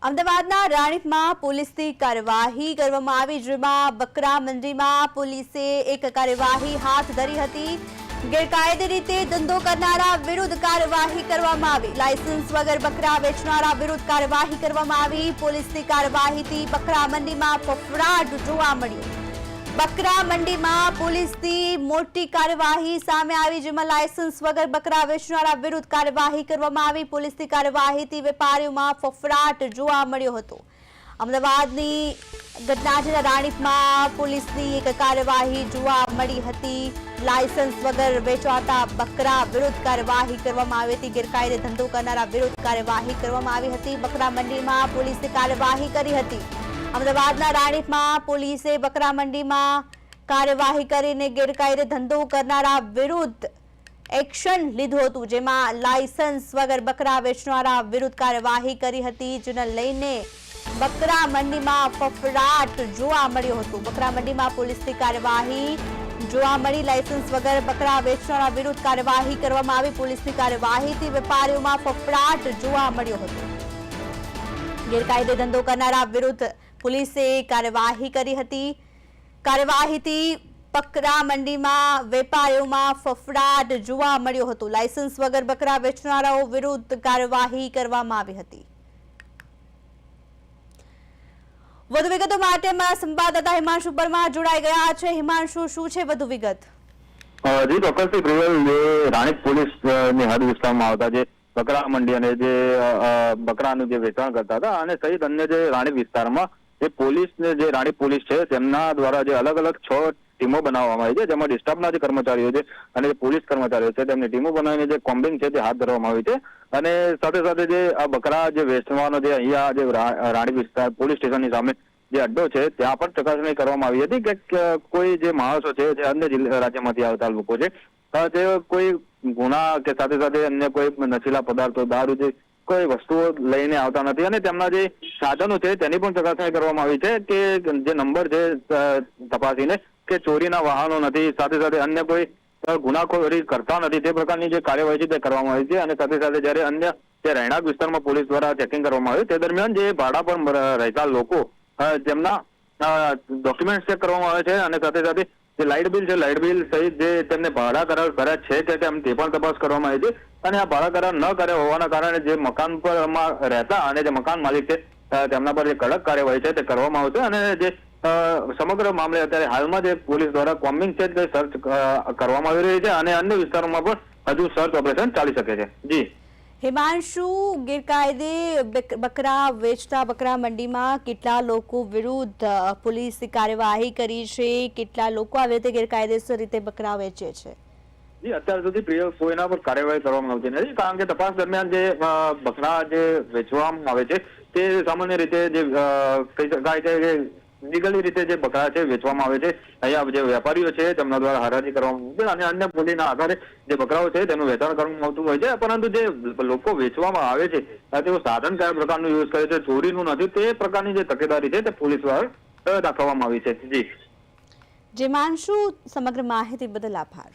અમદાવાદના રાણીપમાં પોલીસની કાર્યવાહી કરવામાં આવી, જેમાં બકરા મંડીમાં પોલીસે એક કાર્યવાહી હાથ ધરી હતી। ગેરકાયદે રીતે ધંધો કરનારા વિરુદ્ધ કાર્યવાહી કરવામાં આવી। લાયસન્સ વગર બકરા વેચનારા વિરુદ્ધ કાર્યવાહી કરવામાં આવી। પોલીસની કાર્યવાહીથી બકરા મંડીમાં ફફડાટ જોવા મળ્યો। બકરા મંડીમાં પોલીસની મોટી કાર્યવાહી સામે આવી, જેમાં લાયસન્સ વગર બકરા વેચનારા વિરુદ્ધ કાર્યવાહી કરવામાં આવી। પોલીસની કાર્યવાહીથી વેપારીઓમાં ફફડાટ જોવા મળ્યો હતો। અમદાવાદની ઘટના છે, રાણીપમાં પોલીસની એક કાર્યવાહી જોવા મળી હતી। લાયસન્સ વગર વેચાતા બકરા વિરુદ્ધ કાર્યવાહી કરવામાં આવી હતી। ગેરકાયદે ધંધો કરનારા વિરુદ્ધ કાર્યવાહી કરવામાં આવી હતી। બકરા મંડીમાં પોલીસે કાર્યવાહી કરી હતી। અમદાવાદના રાણીપમાં પોલીસે બકરા મંડીમાં કાર્યવાહી કરીને ગેરકાયદે ધંધો કરનારા વિરુદ્ધ એક્શન લીધું હતું, જેમાં લાયસન્સ વગર બકરા વેચનારા વિરુદ્ધ કાર્યવાહી કરી હતી, જેને લઈને બકરા મંડીમાં ફફડાટ જોવા મળ્યો હતો। બકરા મંડીમાં પોલીસની કાર્યવાહી જોવા મળી। લાયસન્સ વગર બકરા વેચનારા વિરુદ્ધ કાર્યવાહી કરવામાં આવી। પોલીસની કાર્યવાહીથી વેપારીઓમાં ફફડાટ જોવા મળ્યો હતો। ગેરકાયદે ધંધો કરનારા વિરુદ્ધ પોલીસે કાર્યવાહી કરી હતી। કાર્યવાહીથી બકરા મંડીમાં વેપારીઓમાં ફફડાટ જોવા મળ્યો હતો। લાયસન્સ વગર બકરા વેચનારાઓ વિરુદ્ધ કાર્યવાહી કરવામાં આવી હતી। વધુ વિગતો માટે અમારા સંવાદદાતા હિમાંશુ પરમાર જોડાઈ ગયા છે। હિમાંશુ, શું છે વધુ વિગત? જી ચોક્કસથી પ્રિયલ, જે રાણીપ પોલીસની હદ વિસ્તારમાં આવતા જે બકરા મંડી અને જે બકરાનું જે વેચાણ કરતા હતા અને સહિત અન્ય જે રાણીપ વિસ્તારમાં જે પોલીસ જે રાણીપ પોલીસ છે તેમના દ્વારા જે અલગ અલગ 6 ટીમો બનાવવામાં આવી છે, જેમાં ડિસ્ટાફના જે કર્મચારીઓ છે અને જે પોલીસ કર્મચારીઓ છે તેમની ટીમો બનાવીને જે કોમ્બિંગ છે તે હાથ ધરવામાં આવી છે। અને સાથે સાથે જે આ બકરા જે વેચવાનો જે અહીંયા જે રાણીપ વિસ્તાર પોલીસ સ્ટેશનની સામે જે અડ્ડો છે ત્યાં પણ ચકાસણી કરવામાં આવી હતી કે કોઈ જે માણસો છે જે અન્ય રાજ્યમાંથી આવતા લોકો છે તે કોઈ ગુના કે સાથે સાથે અન્ય કોઈ નશીલા પદાર્થો, દારૂ જે કોઈ વસ્તુઓ લઈને આવતા નથી અને તેમના જે સાધનો છે તેની પણ ચકાસણી કરવામાં આવી છે કે જે નંબર છે તપાસીને કે ચોરીના વાહનો નથી, સાથે સાથે અન્ય કોઈ ગુનાખોરી કરતા નથી, તે પ્રકારની જે કાર્યવાહી છે તે કરવામાં આવી છે। અને સાથે સાથે જ્યારે અન્ય જે રહેણાંક વિસ્તારમાં પોલીસ દ્વારા ચેકિંગ કરવામાં આવ્યું તે દરમિયાન જે ભાડા પર રહેતા લોકો જેમના ડોક્યુમેન્ટ ચેક કરવામાં આવે છે અને સાથે સાથે જે લાઇટ બિલ છે, લાઇટ બિલ સહિત જે તેમને ભાડા કરાર કર્યા છે કે કેમ તે પણ તપાસ કરવામાં આવી છે। અને આ ભાડા કરાર ન કર્યા હોવાના કારણે જે મકાન પર રહેતા અને જે મકાન માલિક છે તેમના પર જે કડક કાર્યવાહી છે તે કરવામાં આવશે। અને જે સમગ્ર મામલે અત્યારે હાલમાં જે પોલીસ દ્વારા કોમ્બિંગ છે તે સર્ચ કરવામાં આવી રહી છે અને અન્ય વિસ્તારોમાં પણ હજુ સર્ચ ઓપરેશન ચાલી શકે છે। જી હિમાંશુ, ગેરકાયદે બકરા વેચતા બકરા મંડીમાં કેટલા લોકો વિરુદ્ધ પોલીસે કાર્યવાહી કરી છે? કેટલા લોકો આવી રીતે ગેરકાયદેસર રીતે બકરા વેચે છે? જી, અત્યાર સુધી પ્રિય કોઈના પર કાર્યવાહી કરવામાં આવતી નથી, કારણ કે તપાસ દરમિયાન જે બકરા જે વેચવામાં આવે છે તે સામાન્ય રીતે જે કહી શકાય છે કે લીગલી રીતે જે બકરા છે વેચવામાં આવે છે। અહીંયા જે વેપારીઓ છે તેમના દ્વારા હરાજી કરવામાં અને અન્ય બોલીના આધારે જે બકરાઓ છે તેનું વેચાણ કરવામાં આવતું હોય છે, પરંતુ જે લોકો વેચવામાં આવે છે તેઓ સાધન કયા પ્રકારનું યુઝ કરે છે, ચોરીનું નથી, તે પ્રકારની જે તકેદારી છે તે પોલીસ દ્વારા દાખવવામાં આવી છે। જી હિમાંશુ, સમગ્ર માહિતી બદલ આભાર।